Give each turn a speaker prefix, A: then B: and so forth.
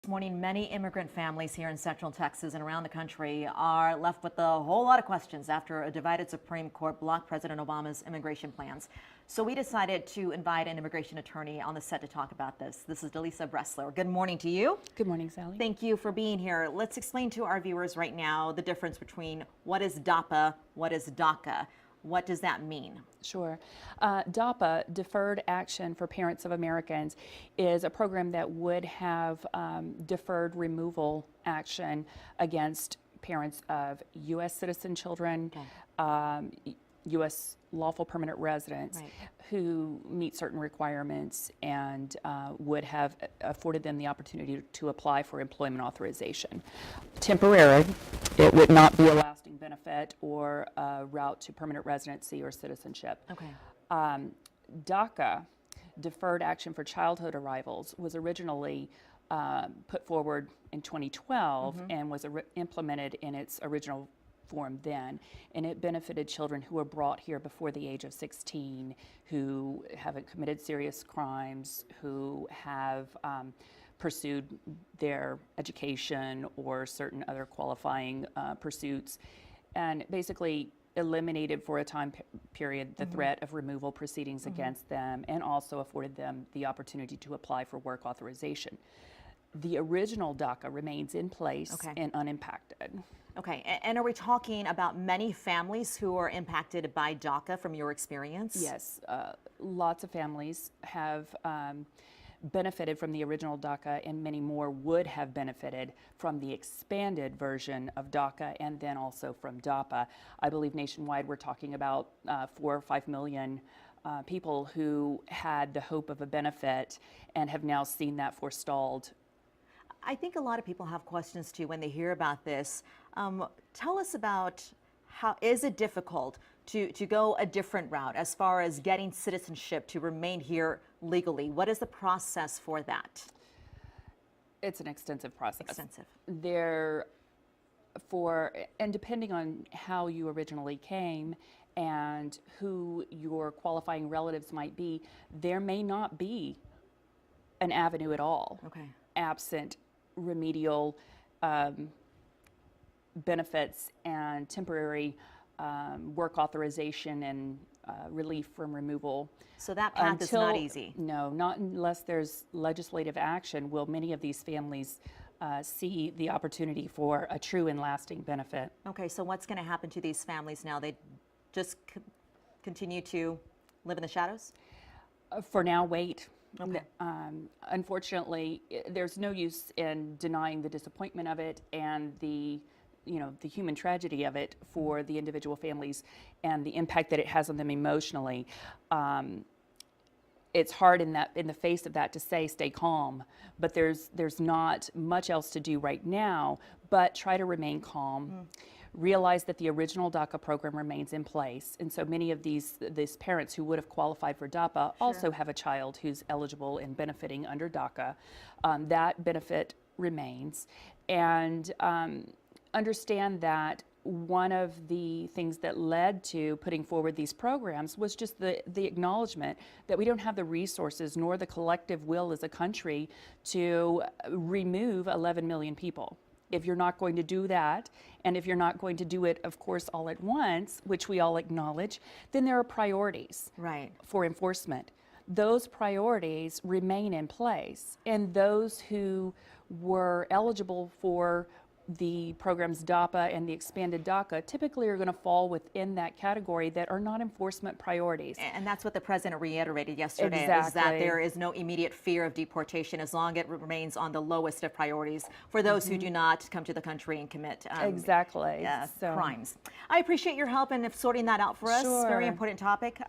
A: This morning, many immigrant families here in Central Texas and around the country are left with a whole lot of questions after a divided Supreme Court blocked President Obama's immigration plans. So we decided to invite an immigration attorney on the set to talk about this. This is Delisa Bressler. Good morning to you.
B: Good morning, Sally.
A: Thank you for being here. Let's explain to our viewers right now the difference between what is DAPA, what is DACA. What does that mean?
B: Sure. DAPA, Deferred Action for Parents of Americans, is a program that would have deferred removal action against parents of U.S. citizen children, U.S. lawful permanent residents who meet certain requirements and would have afforded them the opportunity to apply for employment authorization. Temporary, it would not be a lasting benefit or a route to permanent residency or citizenship.
A: Okay.
B: DACA, Deferred Action for Childhood Arrivals, was originally put forward in 2012 and was implemented in its original form then, and it benefited children who were brought here before the age of 16, who haven't committed serious crimes, who have pursued their education or certain other qualifying pursuits, and basically eliminated for a time period the threat of removal proceedings against them, and also afforded them the opportunity to apply for work authorization. The original DACA remains in place and unimpacted.
A: Okay, and are we talking about many families who are impacted by DACA from your experience?
B: Yes, lots of families have benefited from the original DACA, and many more would have benefited from the expanded version of DACA and then also from DAPA. I believe nationwide we're talking about 4 or 5 million people who had the hope of a benefit and have now seen that forestalled.
A: I think a lot of people have questions too when they hear about this. Tell us about how is it difficult to go a different route as far as getting citizenship to remain here legally? What is the process for that?
B: It's an extensive process.
A: Extensive.
B: And depending on how you originally came and who your qualifying relatives might be, there may not be an avenue at all.
A: Okay.
B: Absent remedial benefits and temporary work authorization and relief from removal.
A: So that path is not easy.
B: No, not unless there's legislative action will many of these families see the opportunity for a true and lasting benefit.
A: Okay, so what's going to happen to these families now? They just continue to live in the shadows?
B: For now, wait.
A: Okay.
B: Unfortunately, there's no use in denying the disappointment of it and the human tragedy of it for the individual families and the impact that it has on them emotionally. It's hard in the face of that to say stay calm, but there's not much else to do right now but try to remain calm. Realize that the original DACA program remains in place, and so many of these parents who would have qualified for DAPA also have a child who's eligible and benefiting under DACA. That benefit remains, and understand that one of the things that led to putting forward these programs was just the acknowledgement that we don't have the resources nor the collective will as a country to remove 11 million people. If you're not going to do that, and if you're not going to do it, of course, all at once, which we all acknowledge, then there are priorities for enforcement. Those priorities remain in place, and those who were eligible for the program's DAPA and the expanded DACA typically are going to fall within that category that are not enforcement priorities.
A: And that's what the president reiterated yesterday,
B: Exactly.
A: is that there is no immediate fear of deportation as long as it remains on the lowest of priorities for those who do not come to the country and commit
B: Exactly.
A: crimes. I appreciate your help in sorting that out for us.
B: Sure.
A: Very important topic.